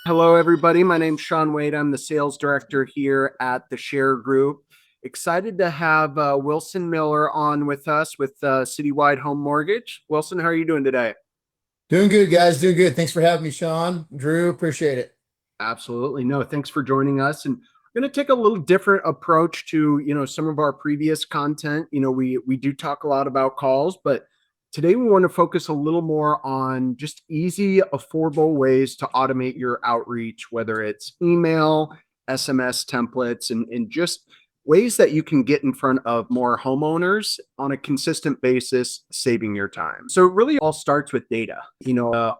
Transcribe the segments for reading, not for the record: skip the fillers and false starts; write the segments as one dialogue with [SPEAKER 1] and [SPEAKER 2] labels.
[SPEAKER 1] Hello, everybody. My name's Sean Wade. I'm the sales director here at the Share Group. Excited to have Wilson Miller on with us with Citywide Home Mortgage. Wilson, how are you doing today?
[SPEAKER 2] Doing good, guys. Doing good. Thanks for having me, Sean. Drew, appreciate it.
[SPEAKER 1] Absolutely. No, thanks for joining us. And we're going to take a little different approach to, some of our previous content. We do talk a lot about calls, but today we want to focus a little more on just easy, affordable ways to automate your outreach, whether it's email, SMS templates, and just ways that you can get in front of more homeowners on a consistent basis, saving your time. So it really all starts with data.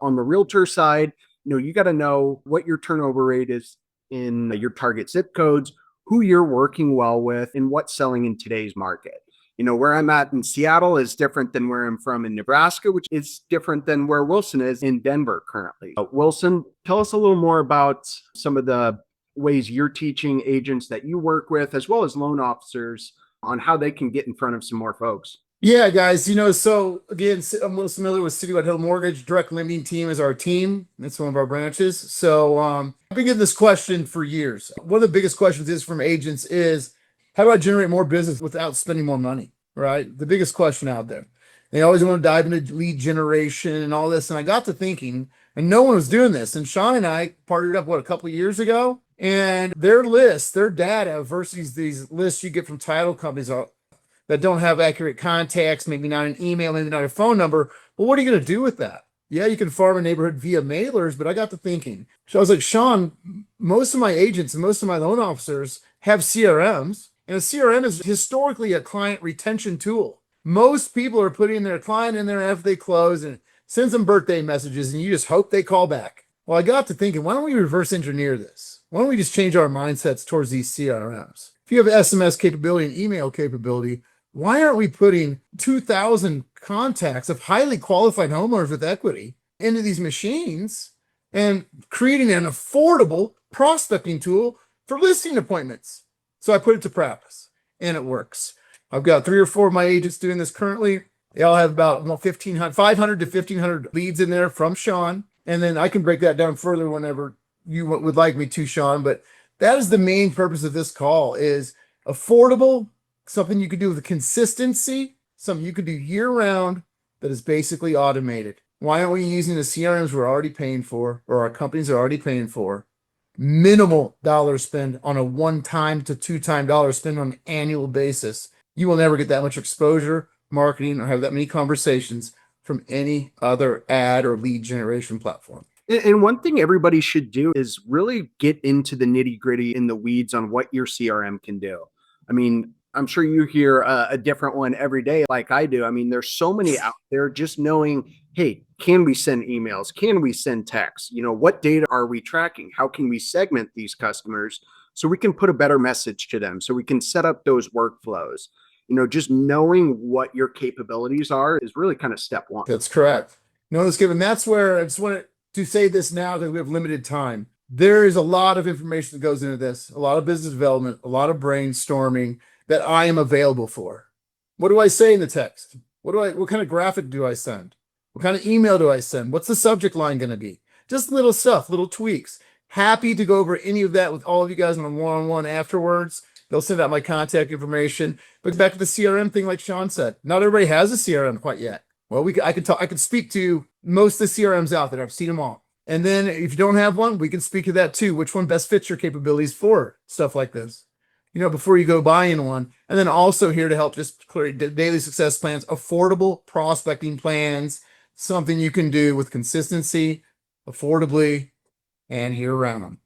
[SPEAKER 1] On the realtor side, you got to know what your turnover rate is in your target zip codes, who you're working well with, and what's selling in today's market. Where I'm at in Seattle is different than where I'm from in Nebraska, which is different than where Wilson is in Denver currently. Wilson, tell us a little more about some of the ways you're teaching agents that you work with, as well as loan officers, on how they can get in front of some more folks.
[SPEAKER 2] Yeah, guys. So again, I'm Wilson Miller with Citywide Home Mortgage. Direct lending team is our team. That's one of our branches. I've been getting this question for years. One of the biggest questions is from agents is, how do I generate more business without spending more money? Right? The biggest question out there. They always want to dive into lead generation and all this. And I got to thinking, and no one was doing this. And Sean and I partnered up, a couple of years ago? And their lists, their data versus these lists you get from title companies that don't have accurate contacts, maybe not an email, maybe not a phone number. Well, what are you going to do with that? Yeah, you can farm a neighborhood via mailers, but I got to thinking. So I was like, Sean, most of my agents and most of my loan officers have CRMs, and a CRM is historically a client retention tool. Most people are putting their client in there after they close and sends them birthday messages, and you just hope they call back. Well, I got to thinking, why don't we reverse engineer this? Why don't we just change our mindsets towards these CRMs? If you have SMS capability and email capability, why aren't we putting 2,000 contacts of highly qualified homeowners with equity into these machines and creating an affordable prospecting tool for listing appointments? So I put it to practice, and it works. I've got 3 or 4 of my agents doing this currently. They all have about 1,500, 500 to 1,500 leads in there from Sean. And then I can break that down further whenever you would like me to, Sean. But that is the main purpose of this call: is affordable, something you can do with consistency, something you can do year round that is basically automated. Why aren't we using the CRMs we're already paying for, or our companies are already paying for? Minimal dollar spend on a 1-time to 2-time dollar spend on an annual basis. You will never get that much exposure, marketing, or have that many conversations from any other ad or lead generation platform.
[SPEAKER 1] And one thing everybody should do is really get into the nitty gritty in the weeds on what your CRM can do. I mean, I'm sure you hear a different one every day, like I do. I mean, there's so many out there. Just knowing, hey, can we send emails? Can we send texts? What data are we tracking? How can we segment these customers so we can put a better message to them? So we can set up those workflows. Just knowing what your capabilities are is really kind of step one.
[SPEAKER 2] That's correct. No, that's given. That's where I just want to say this now that we have limited time. There is a lot of information that goes into this, a lot of business development, a lot of brainstorming that I am available for. What do I say in the text? What kind of graphic do I send? What kind of email do I send? What's the subject line going to be? Just little stuff, little tweaks. Happy to go over any of that with all of you guys on a one-on-one afterwards. They'll send out my contact information. But back to the CRM thing, like Sean said, not everybody has a CRM quite yet. Well, I can speak to most of the CRMs out there. I've seen them all. And then if you don't have one, we can speak to that too. Which one best fits your capabilities for stuff like this? Before you go buying one. And then also here to help just clear daily success plans, affordable prospecting plans, something you can do with consistency, affordably, and year round,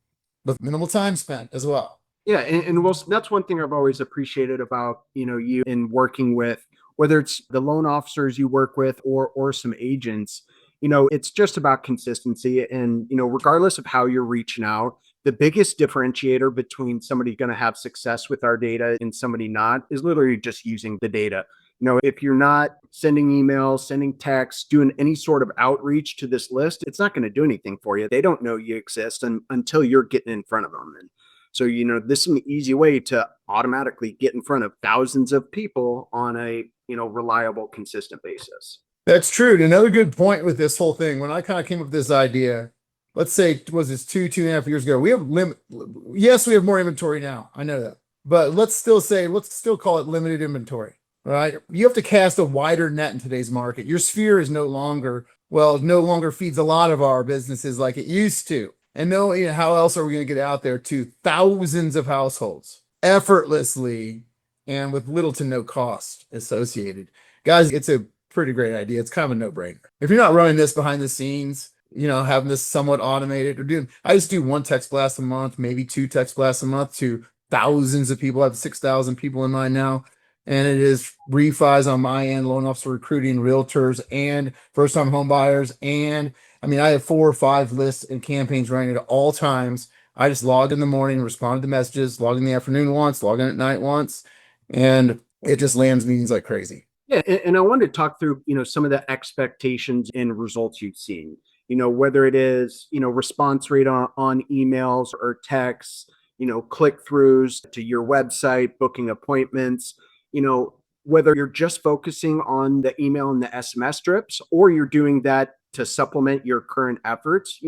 [SPEAKER 2] with minimal time spent as well.
[SPEAKER 1] Yeah, and well, that's one thing I've always appreciated about you in working with, whether it's the loan officers you work with or some agents. It's just about consistency, and regardless of how you're reaching out, the biggest differentiator between somebody going to have success with our data and somebody not is literally just using the data. If you're not sending emails, sending texts, doing any sort of outreach to this list, it's not going to do anything for you. They don't know you exist until you're getting in front of them. And so, this is an easy way to automatically get in front of thousands of people on a, reliable, consistent basis.
[SPEAKER 2] That's true. And another good point with this whole thing, when I kind of came up with this idea, let's say, was this 2.5 years ago? We have limit. Yes, we have more inventory now. I know that, but let's still call it limited inventory, right? You have to cast a wider net in today's market. Your sphere is no longer, well, no longer feeds a lot of our businesses like it used to. And no, how else are we going to get out there to thousands of households effortlessly and with little to no cost associated? Guys, it's a pretty great idea. It's kind of a no-brainer. If you're not running this behind the scenes, having this somewhat automated I just do one text blast a month, maybe two text blasts a month to thousands of people. I have 6,000 people in mine now. And it is refis on my end, loan officer recruiting, realtors, and first-time home buyers. And I have 4 or 5 lists and campaigns running at all times. I just log in the morning, respond to messages, log in the afternoon once, log in at night once, and it just lands meetings like crazy.
[SPEAKER 1] Yeah, and I wanted to talk through, some of the expectations and results you've seen. Whether it is, response rate on emails or texts, click-throughs to your website, booking appointments, whether you're just focusing on the email and the SMS strips, or you're doing that to supplement your current efforts,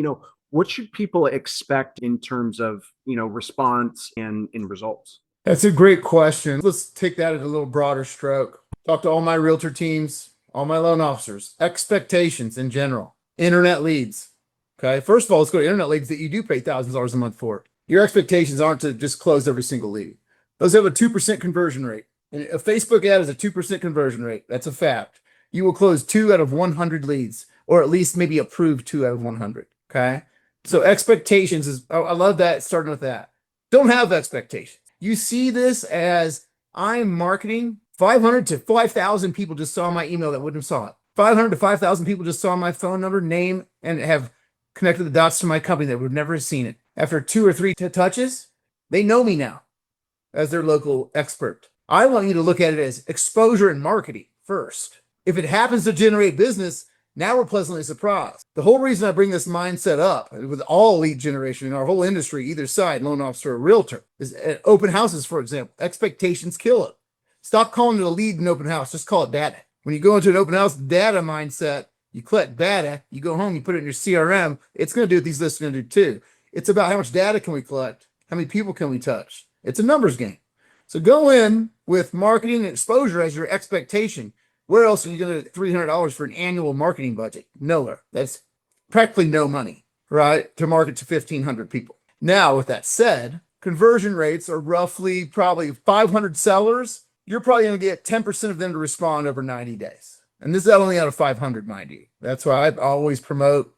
[SPEAKER 1] what should people expect in terms of, response and in results?
[SPEAKER 2] That's a great question. Let's take that at a little broader stroke. Talk to all my realtor teams, all my loan officers, expectations in general, internet leads. Okay. First of all, let's go to internet leads that you do pay thousands of dollars a month for. Your expectations aren't to just close every single lead. Those have a 2% conversion rate. And a Facebook ad is a 2% conversion rate. That's a fact. You will close 2 out of 100 leads, or at least maybe approve 2 out of 100. Okay. So expectations is, I love that. Starting with that. Don't have expectations. You see this as I'm marketing. 500 to 5,000 people just saw my email that wouldn't have saw it. 500 to 5,000 people just saw my phone number, name, and have connected the dots to my company that would never have seen it. After 2 or 3 touches, they know me now as their local expert. I want you to look at it as exposure and marketing first. If it happens to generate business, now we're pleasantly surprised. The whole reason I bring this mindset up with all lead generation in our whole industry, either side, loan officer or realtor, is at open houses, for example. Expectations kill it. Stop calling it a lead in open house. Just call it data. When you go into an open house data mindset, you collect data, you go home, you put it in your CRM. It's going to do what these lists are going to do too. It's about how much data can we collect? How many people can we touch? It's a numbers game. So go in with marketing and exposure as your expectation. Where else are you going to get $300 for an annual marketing budget? Nowhere. That's practically no money, right? To market to 1,500 people. Now, with that said, conversion rates are roughly probably 500 sellers. You're probably going to get 10% of them to respond over 90 days. And this is only out of 500, mind you. That's why I always promote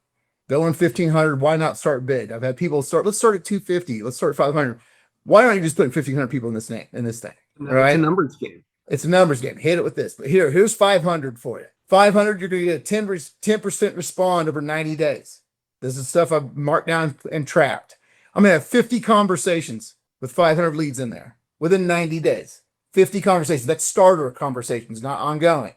[SPEAKER 2] going 1,500. Why not start big? I've had people let's start at 250. Let's start at 500. Why aren't you just putting 1,500 people in this thing? Right?
[SPEAKER 1] It's a numbers game.
[SPEAKER 2] It's a numbers game. Hit it with this. But here's 500 for you. 500, you're going to get a 10% respond over 90 days. This is stuff I've marked down and tracked. I'm going to have 50 conversations with 500 leads in there within 90 days. 50 conversations. That's starter conversations, not ongoing.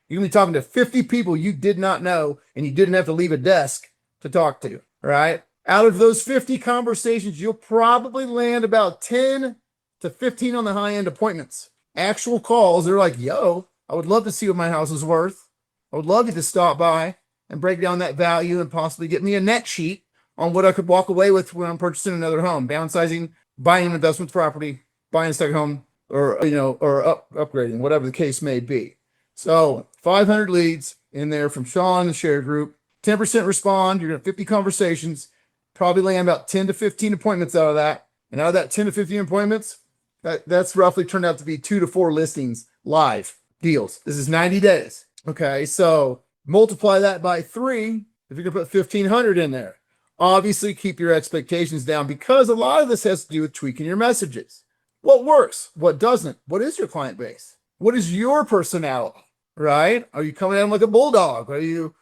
[SPEAKER 2] You're going to be talking to 50 people you did not know, and you didn't have to leave a desk to talk to, right? Out of those 50 conversations, you'll probably land about 10 to 15 on the high end appointments. Actual calls, they're like, yo, I would love to see what my house is worth. I would love you to stop by and break down that value and possibly get me a net sheet on what I could walk away with when I'm purchasing another home, downsizing, buying an investment property, buying a second home, or upgrading, whatever the case may be. So 500 leads in there from Sean, the share group, 10% respond. You're going to have 50 conversations, probably land about 10 to 15 appointments out of that. And out of that 10 to 15 appointments, that's roughly turned out to be 2 to 4 listings live deals. This is 90 days. Okay. So multiply that by 3 if you're going to put 1,500 in there. Obviously keep your expectations down, because a lot of this has to do with tweaking your messages. What works? What doesn't? What is your client base? What is your personality, right? Are you coming at them like a bulldog? Are you,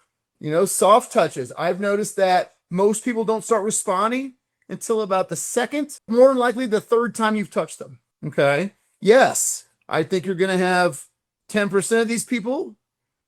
[SPEAKER 2] soft touches? I've noticed that most people don't start responding until about the second, more than likely the third time you've touched them. Okay. Yes. I think you're going to have 10% of these people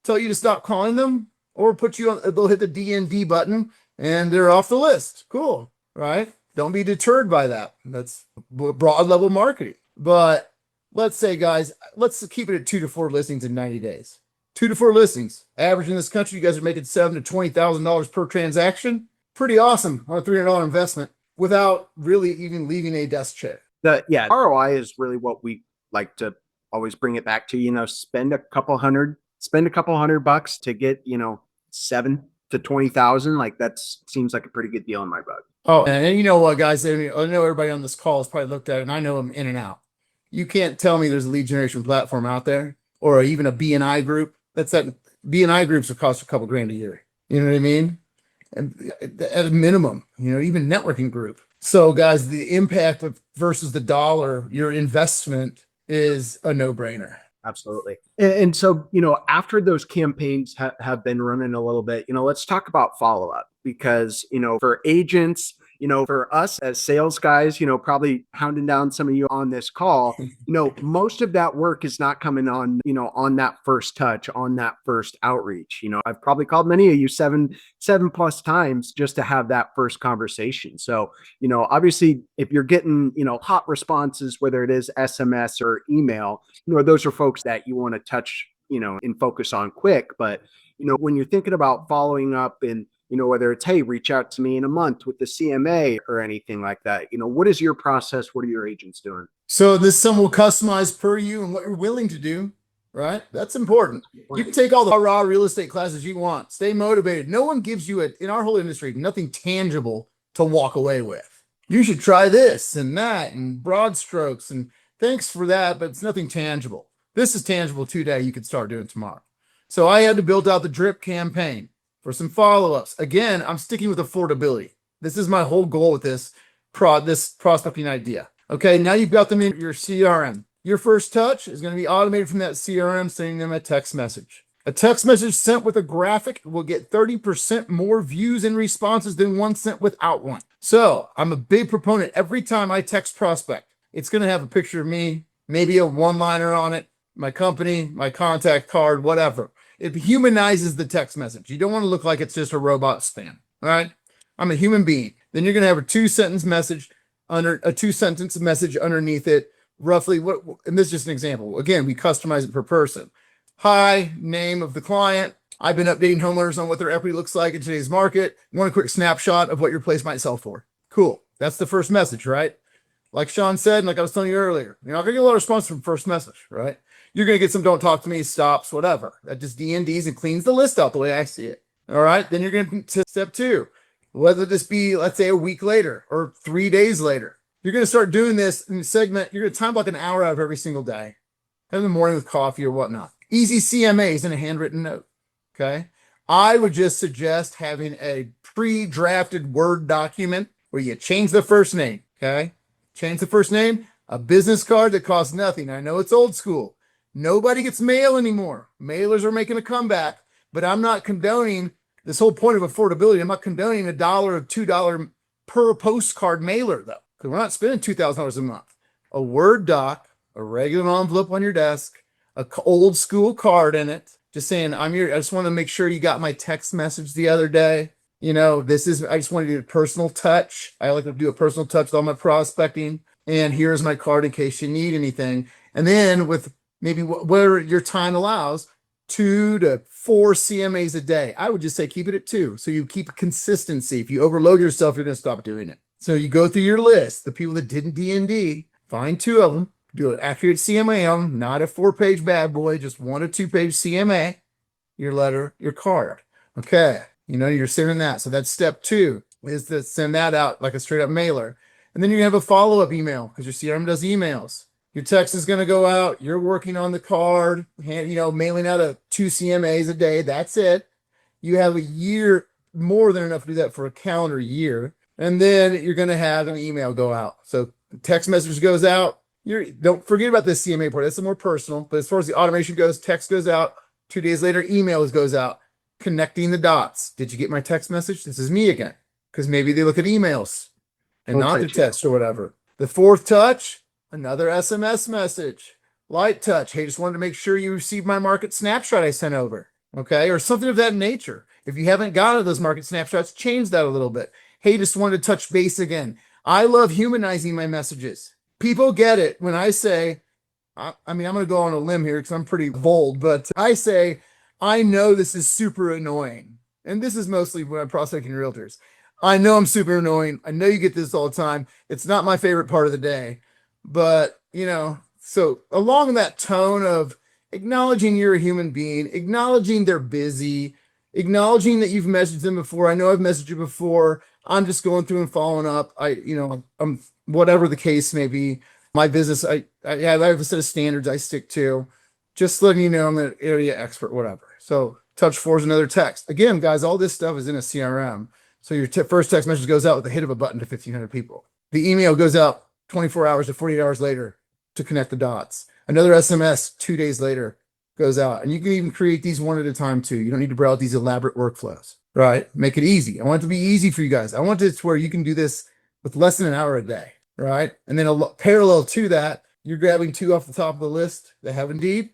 [SPEAKER 2] tell you to stop calling them, or put you on, they'll hit the DND button and they're off the list. Cool. Right. Don't be deterred by that. That's broad level marketing. But let's say, guys, let's keep it at 2 to 4 listings in 90 days. 2 to 4 listings. Average in this country, you guys are making $7,000 to $20,000 per transaction. pretty awesome on a $300 investment without really even leaving a desk chair.
[SPEAKER 1] Yeah, ROI is really what we like to always bring it back to. Spend a couple hundred bucks to get, 7 to 20,000. Like seems like a pretty good deal in my book.
[SPEAKER 2] Oh, and you know what, guys? I know everybody on this call has probably looked at it, and I know them in and out. You can't tell me there's a lead generation platform out there, or even a BNI group. BNI groups will cost a couple grand a year. You know what I mean? And at a minimum, even networking group. So, guys, the impact of versus the dollar, your investment is a no-brainer.
[SPEAKER 1] Absolutely. And so, after those campaigns have been running a little bit, let's talk about follow-up because, for agents, for us as sales guys, probably hounding down some of you on this call, most of that work is not coming on, on that first touch, on that first outreach. I've probably called many of you seven plus times just to have that first conversation. So, obviously if you're getting, hot responses, whether it is SMS or email, those are folks that you want to touch, and focus on quick. But, when you're thinking about following up and, whether it's, hey, reach out to me in a month with the CMA or anything like that, what is your process? What are your agents doing?
[SPEAKER 2] So this some will customize per you and what you're willing to do, right? That's important. You can take all the raw real estate classes you want. Stay motivated. No one gives you in our whole industry, nothing tangible to walk away with. You should try this and that and broad strokes and thanks for that, but it's nothing tangible. This is tangible today. You could start doing tomorrow. So I had to build out the drip campaign for some follow-ups. Again, I'm sticking with affordability. This is my whole goal with this prospecting idea. Okay, now you've got them in your CRM. Your first touch is going to be automated from that CRM, sending them a text message. A text message sent with a graphic will get 30% more views and responses than one sent without one. So I'm a big proponent. Every time I text prospect, it's going to have a picture of me, maybe a one-liner on it, my company, my contact card, whatever. It humanizes the text message. You don't want to look like it's just a robot spam. All right. I'm a human being. Then you're going to have a two-sentence message underneath it. Roughly what, and this is just an example. Again, we customize it per person. Hi, name of the client. I've been updating homeowners on what their equity looks like in today's market. Want a quick snapshot of what your place might sell for. Cool. That's the first message, right? Like Sean said, and like I was telling you earlier, you're not going to get a lot of response from first message, right? You're going to get some don't talk to me, stops, whatever. That just D&Ds and cleans the list out the way I see it. All right. Then you're going to step two, whether this be, let's say, a week later or 3 days later. You're going to start doing this in a segment. You're going to time block an hour out of every single day. Have the morning with coffee or whatnot. Easy CMAs in a handwritten note. Okay. I would just suggest having a pre-drafted Word document where you change the first name. Okay. Change the first name, a business card that costs nothing. I know it's old school. Nobody gets mail anymore. Mailers are making a comeback, but I'm not condoning this whole point of affordability. I'm not condoning $1 or $2 per postcard mailer though, because we're not spending $2,000 a month. A Word doc, a regular envelope on your desk, a old school card in it, just saying, I'm here. I just want to make sure you got my text message the other day. I just want to do a personal touch. I like to do a personal touch with all my prospecting. And here's my card in case you need anything. And then with maybe whatever your time allows, 2 to 4 CMAs a day. I would just say keep it at 2. So you keep consistency. If you overload yourself, you're going to stop doing it. So you go through your list, the people that didn't D&D, find 2 of them, do an accurate CMA on them, not a 4-page bad boy, just 1 or 2-page CMA, your letter, your card. Okay. You're sending that. So that's step 2 is to send that out like a straight up mailer. And then you're going to have a follow-up email because your CRM does emails. Your text is going to go out. You're working on the card, mailing out 2 CMAs a day. That's it. You have a year, more than enough to do that for a calendar year. And then you're going to have an email go out. So the text message goes out. Don't forget about the CMA part. That's the more personal. But as far as the automation goes, text goes out. 2 days later, email goes out. Connecting the dots. Did you get my text message? This is me again. Because maybe they look at emails and not the text or whatever. The 4th touch, another SMS message. Light touch. Hey, just wanted to make sure you received my market snapshot I sent over. Okay. Or something of that nature. If you haven't gotten those market snapshots, change that a little bit. Hey, just wanted to touch base again. I love humanizing my messages. People get it when I say, I'm going to go on a limb here because I'm pretty bold, but I say, I know this is super annoying. And this is mostly when I'm prospecting realtors. I know I'm super annoying. I know you get this all the time. It's not my favorite part of the day, but so along that tone of acknowledging you're a human being, acknowledging they're busy, acknowledging that you've messaged them before. I know I've messaged you before. I'm just going through and following up. I'm whatever the case may be. My business, I have a set of standards I stick to. Just letting you know I'm an area expert, whatever. So touch four is another text. Again, guys, all this stuff is in a CRM. So your first text message goes out with the hit of a button to 1,500 people. The email goes out 24 hours to 48 hours later to connect the dots. Another SMS 2 days later goes out. And you can even create these one at a time too. You don't need to browse these elaborate workflows, right? Make it easy. I want it to be easy for you guys. I want it to where you can do this with less than an hour a day, right? And then parallel to that, you're grabbing two off the top of the list that have Indeed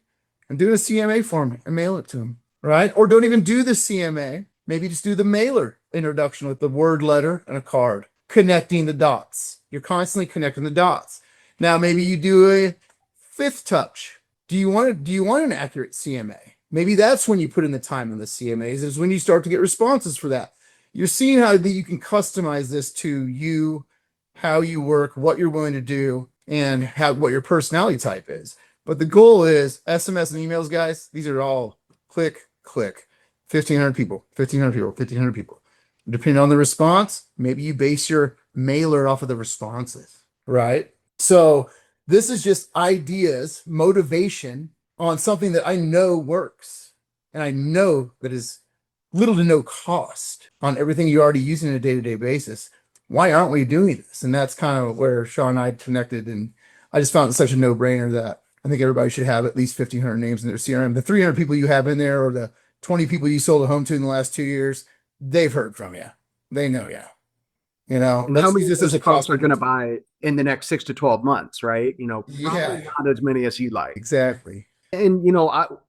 [SPEAKER 2] and doing a CMA form and mail it to them, right? Or don't even do the CMA. Maybe just do the mailer introduction with the word letter and a card, connecting the dots. You're constantly connecting the dots. Now, maybe you do a fifth touch. Do you want an accurate CMA? Maybe that's when you put in the time in the CMAs, is when you start to get responses for that. You're seeing how you can customize this to you, how you work, what you're willing to do, and what your personality type is. But the goal is SMS and emails, guys. These are all click, click. 1,500 people, 1,500 people, 1,500 people. Depending on the response, maybe you base your mailer off of the responses, right? So this is just ideas, motivation on something that I know works. And I know that is little to no cost on everything you're already using on a day-to-day basis. Why aren't we doing this? And that's kind of where Sean and I connected. And I just found it such a no-brainer that I think everybody should have at least 1,500 names in their CRM. The 300 people you have in there, or the 20 people you sold a home to in the last 2 years, they've heard from you. They know you.
[SPEAKER 1] And how many of those folks are going to buy in the next 6 to 12 months, right? Probably not as many as you'd like.
[SPEAKER 2] Exactly.
[SPEAKER 1] And,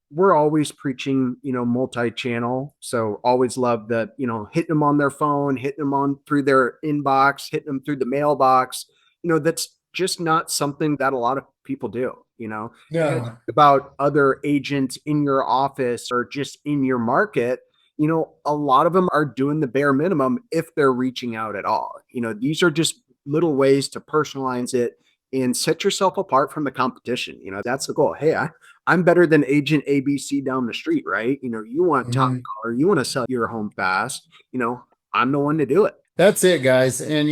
[SPEAKER 1] we're always preaching, multi-channel. So always love the, hitting them on their phone, hitting them on through their inbox, hitting them through the mailbox. That's just not something that a lot of people do.
[SPEAKER 2] Yeah.
[SPEAKER 1] About other agents in your office or just in your market, a lot of them are doing the bare minimum if they're reaching out at all. These are just little ways to personalize it and set yourself apart from the competition. That's the goal. Hey, I'm better than agent ABC down the street, right? You want top dollar, you want to sell your home fast. I'm the one to do it.
[SPEAKER 2] That's it, guys. And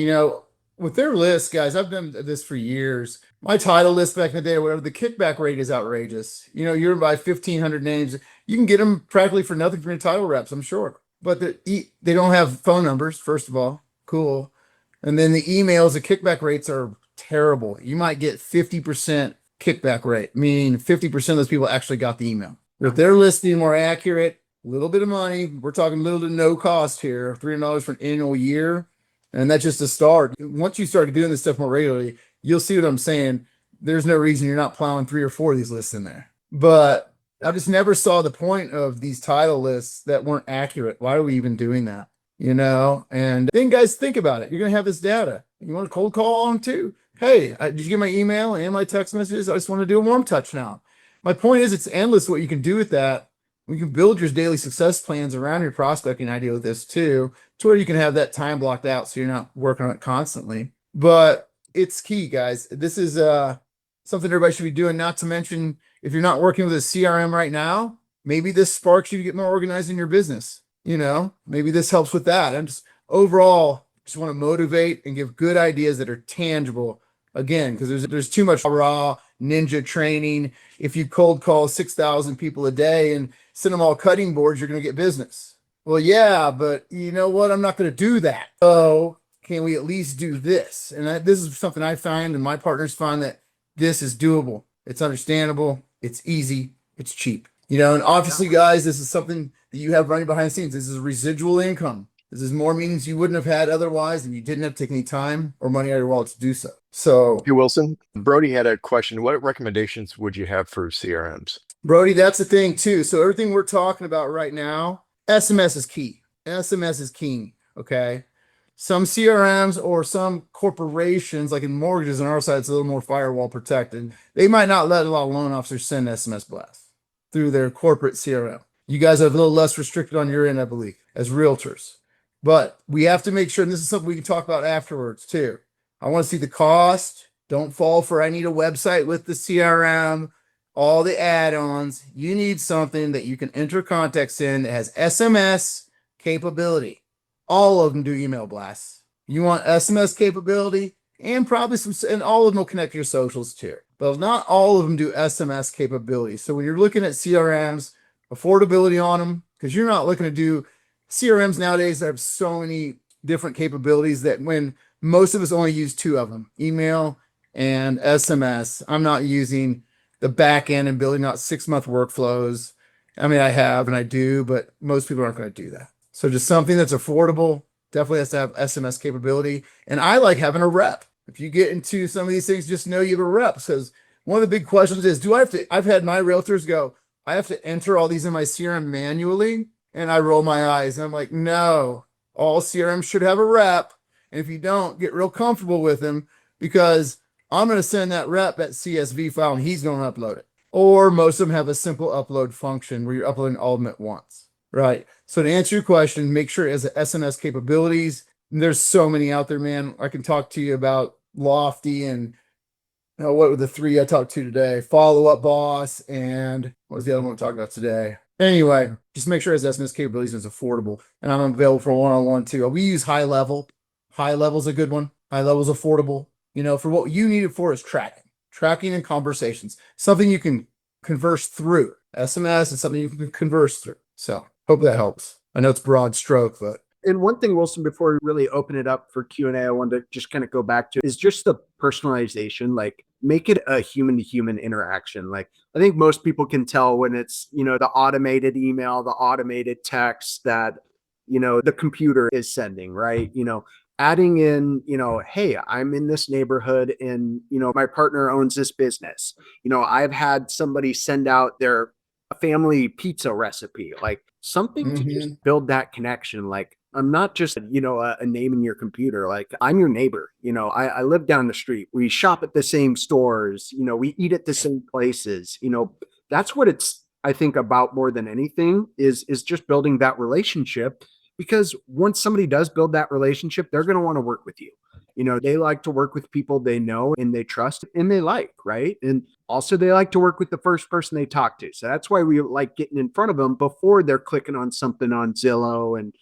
[SPEAKER 2] with their list, guys, I've done this for years. My title list back in the day, or whatever, the kickback rate is outrageous. You're by 1,500 names. You can get them practically for nothing from your title reps, I'm sure. But they don't have phone numbers, first of all. Cool. And then the emails, the kickback rates are terrible. You might get 50% kickback rate, meaning 50% of those people actually got the email. If they're listing more accurate, a little bit of money, we're talking little to no cost here, $300 for an annual year. And that's just a start. Once you start doing this stuff more regularly, you'll see what I'm saying. There's no reason you're not plowing 3 or 4 of these lists in there. But I just never saw the point of these title lists that weren't accurate. Why are we even doing that? And then guys, think about it. You're going to have this data. You want to cold call on too? Hey, did you get my email and my text messages? I just want to do a warm touch now. My point is, it's endless what you can do with that. We can build your daily success plans around your prospecting idea with this too, to where you can have that time blocked out so you're not working on it constantly. But it's key, guys. This is something everybody should be doing. Not to mention, if you're not working with a CRM right now, maybe this sparks you to get more organized in your business. Maybe this helps with that. And just overall, just want to motivate and give good ideas that are tangible. Again, because there's too much raw ninja training. If you cold call 6,000 people a day and send them all cutting boards, you're going to get business. Well, yeah, but you know what? I'm not going to do that. So can we at least do this? And this is something I find, and my partners find, that this is doable. It's understandable. It's easy. It's cheap. And obviously, guys, this is something that you have running behind the scenes. This is residual income. This is more meetings you wouldn't have had otherwise, and you didn't have to take any time or money out of your wallet to do so. So,
[SPEAKER 3] Hey, Wilson, Brody had a question. What recommendations would you have for CRMs?
[SPEAKER 2] Brody, that's the thing too. So everything we're talking about right now, SMS is key. SMS is king. Okay. Some CRMs or some corporations, like in mortgages on our side, it's a little more firewall protected. They might not let a lot of loan officers send SMS blasts through their corporate CRM. You guys are a little less restricted on your end, I believe, as realtors. But we have to make sure, and this is something we can talk about afterwards too. I want to see the cost. Don't fall for, I need a website with the CRM, all the add-ons. You need something that you can enter context in that has SMS capability. All of them do email blasts. You want SMS capability and probably and all of them will connect to your socials too. But not all of them do SMS capability. So when you're looking at CRMs, affordability on them, because you're not looking to do CRMs nowadays that have so many different capabilities that when most of us only use two of them, email and SMS. I'm not using the back end and building out 6-month workflows. I mean, I have and I do, but most people aren't going to do that. So just something that's affordable, definitely has to have SMS capability. And I like having a rep. If you get into some of these things, just know you have a rep. Because one of the big questions is, do I have to, I've had my realtors go, I have to enter all these in my CRM manually. And I roll my eyes and I'm like, no, all CRMs should have a rep. And if you don't, get real comfortable with them because I'm going to send that rep that CSV file and he's going to upload it. Or most of them have a simple upload function where you're uploading all of them at once. Right. So to answer your question, make sure it has the SMS capabilities. And there's so many out there, man. I can talk to you about Lofty and what were the three I talked to today? Follow Up Boss and what was the other one I'm talking about today? Anyway, just make sure it has SMS capabilities and it's affordable. And I'm available for one-on-one too. We use High Level. High Level is a good one. High Level is affordable. For what you need it for is tracking and conversations, something you can converse through. SMS is something you can converse through. So hope that helps. I know it's broad stroke, but.
[SPEAKER 1] And one thing, Wilson, before we really open it up for Q&A, I wanted to just kind of go back to is just the personalization, like make it a human to human interaction. Like I think most people can tell when it's, the automated email, the automated text that, the computer is sending, right? Adding in, hey, I'm in this neighborhood and, my partner owns this business. I've had somebody send out their family pizza recipe, like something to just build that connection. Like I'm not just, a name in your computer. Like I'm your neighbor. I live down the street. We shop at the same stores. We eat at the same places. That's what it's, I think, about more than anything is just building that relationship. Because once somebody does build that relationship, they're going to want to work with you. They like to work with people they know and they trust and they like, right? And also they like to work with the first person they talk to. So that's why we like getting in front of them before they're clicking on something on Zillow and,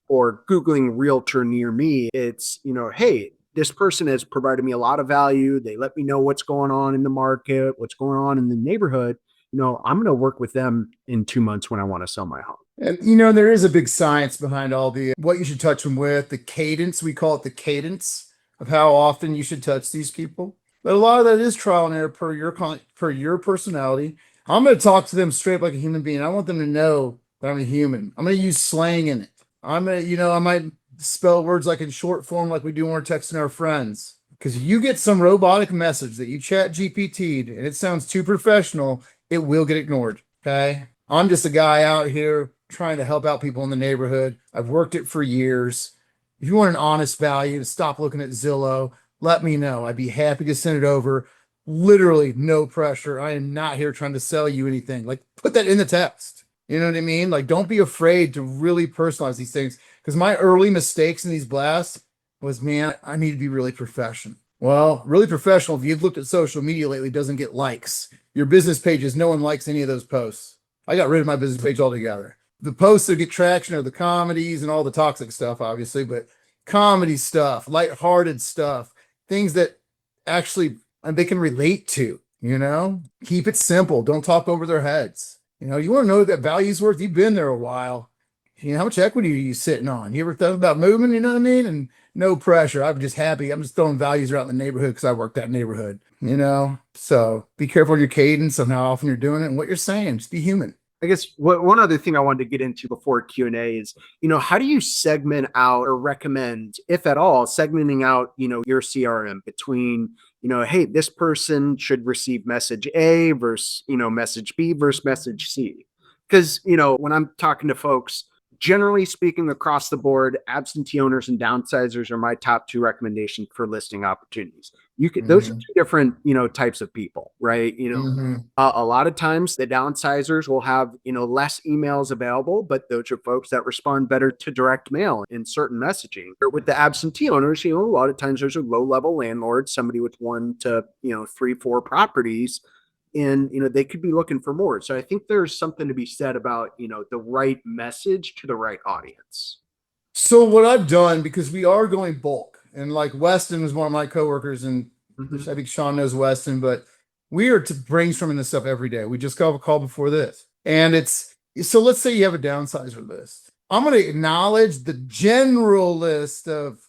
[SPEAKER 1] or Googling realtor near me. It's, hey, this person has provided me a lot of value. They let me know what's going on in the market, what's going on in the neighborhood. I'm going to work with them in 2 months when I want to sell my home.
[SPEAKER 2] And there is a big science behind all the what you should touch them with, the cadence. We call it the cadence of how often you should touch these people. But a lot of that is trial and error per your personality. I'm going to talk to them straight up like a human being. I want them to know that I'm a human. I'm going to use slang in it. I'm going to, I might spell words like in short form, like we do when we're texting our friends. Because if you get some robotic message that you chat GPT'd and it sounds too professional, it will get ignored. Okay. I'm just a guy out here trying to help out people in the neighborhood. I've worked it for years. If you want an honest value, stop looking at Zillow. Let me know. I'd be happy to send it over. Literally no pressure. I am not here trying to sell you anything. Like put that in the text. You know what I mean? Like don't be afraid to really personalize these things. Because my early mistakes in these blasts was, man, I need to be really professional. Well, really professional, if you've looked at social media lately, doesn't get likes. Your business pages, no one likes any of those posts. I got rid of my business page altogether. The posts that get traction are the comedies and all the toxic stuff, obviously, but comedy stuff, lighthearted stuff, things that actually they can relate to, keep it simple. Don't talk over their heads. You want to know what that value's worth. You've been there a while. How much equity are you sitting on? You ever thought about moving? You know what I mean? And no pressure. I'm just happy. I'm just throwing values around the neighborhood because I work that neighborhood, So be careful of your cadence on how often you're doing it and what you're saying. Just be human.
[SPEAKER 1] I guess one other thing I wanted to get into before Q&A is, how do you segment out or recommend, if at all, segmenting out, your CRM between, hey, this person should receive message A versus, message B versus message C. Because, when I'm talking to folks, generally speaking, across the board, absentee owners and downsizers are my top two recommendations for listing opportunities. You could, those are
[SPEAKER 2] Mhm.
[SPEAKER 1] two different, types of people, right?
[SPEAKER 2] Mhm.
[SPEAKER 1] A lot of times the downsizers will have, less emails available, but those are folks that respond better to direct mail and certain messaging. Or with the absentee owners, a lot of times there's a low level landlord, somebody with one to, three, four properties, and, they could be looking for more. So I think there's something to be said about, the right message to the right audience.
[SPEAKER 2] So what I've done, because we are going bulk, and like Weston was one of my coworkers, and
[SPEAKER 1] Mhm.
[SPEAKER 2] I think Sean knows Weston, but we are brainstorming this stuff every day. We just got a call before this, and it's so let's say you have a downsizer list. I'm going to acknowledge the general list of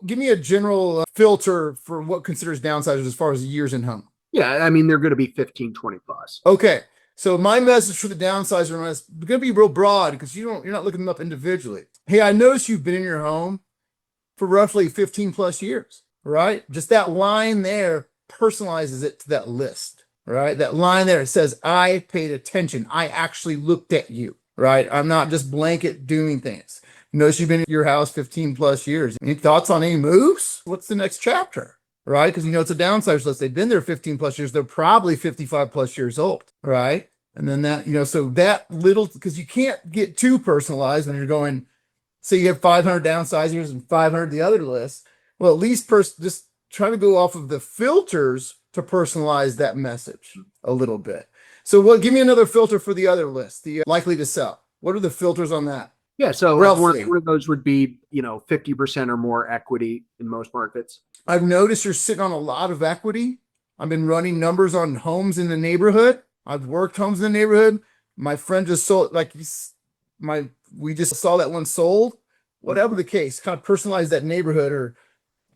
[SPEAKER 2] give me a general filter for what considers downsizers as far as years in home.
[SPEAKER 1] Yeah, I mean, they're going to be 15, 20 plus.
[SPEAKER 2] Okay. So my message for the downsizer is going to be real broad because you're not looking them up individually. Hey, I noticed you've been in your home for roughly 15 plus years, right? Just that line there personalizes it to that list, right? That line there, it says, I paid attention. I actually looked at you, right? I'm not just blanket doing things. Notice you've been in your house 15 plus years. Any thoughts on any moves? What's the next chapter? Right? Because it's a downsizer list. They've been there 15 plus years. They're probably 55 plus years old, right? And then that, so that little, because you can't get too personalized when you're going, say you have 500 downsizers and 500 the other list. Well, at least just try to go off of the filters to personalize that message a little bit. So give me another filter for the other list, the likely to sell. What are the filters on that?
[SPEAKER 1] Yeah, so
[SPEAKER 2] Roughly.
[SPEAKER 1] one of those would be, 50% or more equity in most markets.
[SPEAKER 2] I've noticed you're sitting on a lot of equity. I've been running numbers on homes in the neighborhood. I've worked homes in the neighborhood. My friend just sold, we just saw that one sold. Whatever the case, kind of personalize that neighborhood or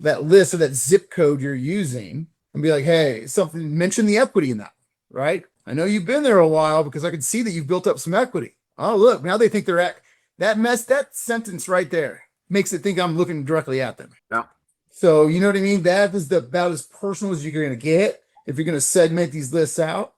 [SPEAKER 2] that list or that zip code you're using and be like, hey, mention the equity in that, right? I know you've been there a while because I can see that you've built up some equity. Oh, look, now they think they're at that sentence right there makes it think I'm looking directly at them.
[SPEAKER 1] Yeah.
[SPEAKER 2] So you know what I mean? That is about as personal as you're going to get if you're going to segment these lists out.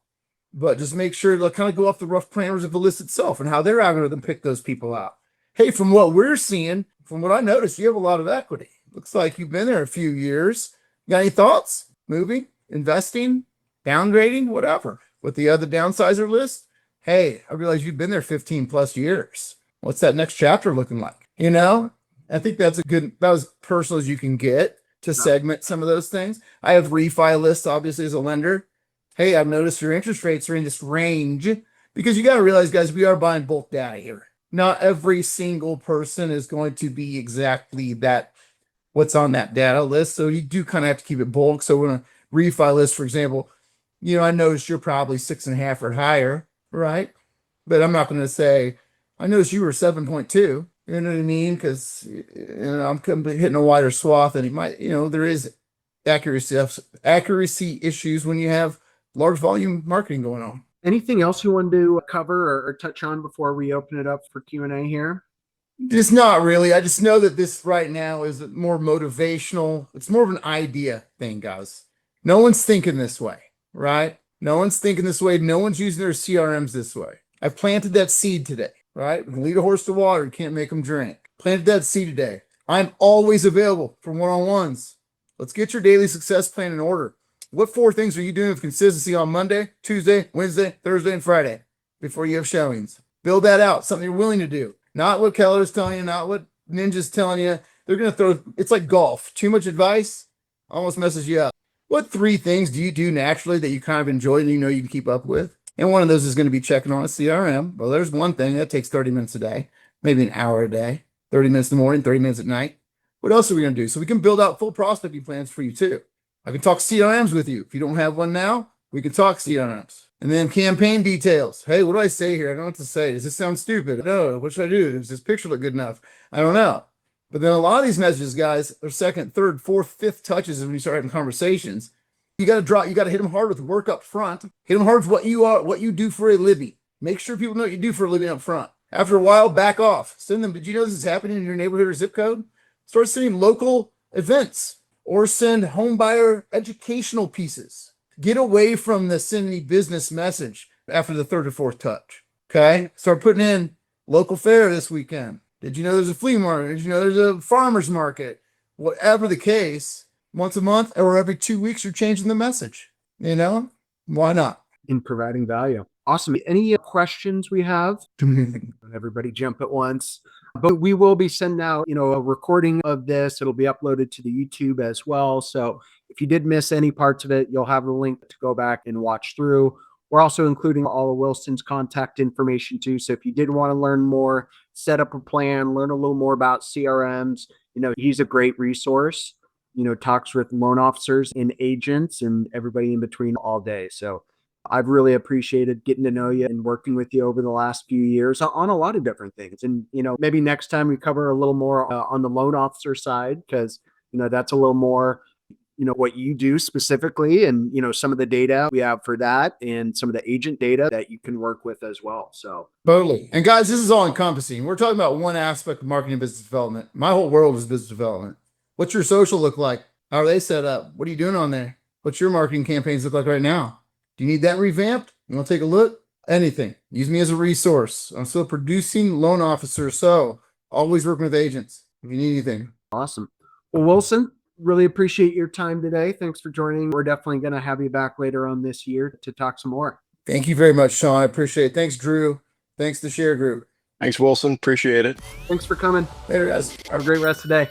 [SPEAKER 2] But just make sure to kind of go off the rough parameters of the list itself and how their algorithm pick those people out. Hey, from what we're seeing, from what I noticed, you have a lot of equity. Looks like you've been there a few years. Got any thoughts? Moving, investing, downgrading, whatever. With the other downsizer list, hey, I realize you've been there 15 plus years. What's that next chapter looking like? I think that's about as personal as you can get to segment some of those things. I have refi lists, obviously, as a lender. Hey, I've noticed your interest rates are in this range because you got to realize, guys, we are buying bulk data here. Not every single person is going to be exactly that, what's on that data list. So you do kind of have to keep it bulk. So when a refi list, for example, I noticed you're probably 6.5 or higher, right? But I'm not going to say, I noticed you were 7.2. You know what I mean? Because I'm hitting a wider swath, and it might, there is accuracy issues when you have large volume marketing going on.
[SPEAKER 1] Anything else you wanted to cover or touch on before we open it up for Q&A here?
[SPEAKER 2] Just not really. I just know that this right now is more motivational. It's more of an idea thing, guys. No one's thinking this way, right? No one's thinking this way. No one's using their CRMs this way. I've planted that seed today, right? We can lead a horse to water. You can't make them drink. Planted that seed today. I'm always available for one-on-ones. Let's get your daily success plan in order. What 4 things are you doing with consistency on Monday, Tuesday, Wednesday, Thursday, and Friday before you have showings? Build that out, something you're willing to do. Not what Keller's telling you, not what Ninja's telling you. They're going to it's like golf. Too much advice almost messes you up. What 3 things do you do naturally that you kind of enjoy and you can keep up with? And one of those is going to be checking on a CRM. Well, there's one thing that takes 30 minutes a day, maybe an hour a day, 30 minutes in the morning, 30 minutes at night. What else are we going to do? So we can build out full prospecting plans for you too. I can talk CRMs with you. If you don't have one now, we can talk CRMs. And then campaign details. Hey, what do I say here? I don't know what to say. Does this sound stupid? No, what should I do? Does this picture look good enough? I don't know. But then a lot of these messages, guys, are second, third, fourth, fifth touches when you start having conversations. You got to hit them hard with work up front. Hit them hard with what you do for a living. Make sure people know what you do for a living up front. After a while, back off. Send them, did you know this is happening in your neighborhood or zip code? Start sending local events or send home buyer educational pieces. Get away from the send me business message after the 3rd or 4th touch. Okay? Start putting in local fair this weekend. Did you know there's a flea market? Did you know there's a farmer's market? Whatever the case, once a month or every 2 weeks, you're changing the message. You know, why not?
[SPEAKER 1] In providing value. Awesome. Any questions we have? Everybody jump at once. But we will be sending out, a recording of this. It'll be uploaded to the YouTube as well. So if you did miss any parts of it, you'll have a link to go back and watch through. We're also including all of Wilson's contact information too. So if you did want to learn more, set up a plan, learn a little more about CRMs, he's a great resource, talks with loan officers and agents and everybody in between all day. So I've really appreciated getting to know you and working with you over the last few years on a lot of different things. And, maybe next time we cover a little more on the loan officer side, because, that's a little more, what you do specifically and, some of the data we have for that and some of the agent data that you can work with as well. So
[SPEAKER 2] Totally. And guys, this is all encompassing. We're talking about one aspect of marketing and business development. My whole world is business development. What's your social look like? How are they set up? What are you doing on there? What's your marketing campaigns look like right now? Do you need that revamped? You want to take a look? Anything. Use me as a resource. I'm still producing loan officer, so always working with agents if you need anything.
[SPEAKER 1] Awesome. Well, Wilson, really appreciate your time today. Thanks for joining. We're definitely going to have you back later on this year to talk some more.
[SPEAKER 2] Thank you very much, Sean. I appreciate it. Thanks, Drew. Thanks to Share Group.
[SPEAKER 3] Thanks, Wilson. Appreciate it.
[SPEAKER 1] Thanks for coming.
[SPEAKER 2] Later, guys.
[SPEAKER 1] Have a great rest of the day.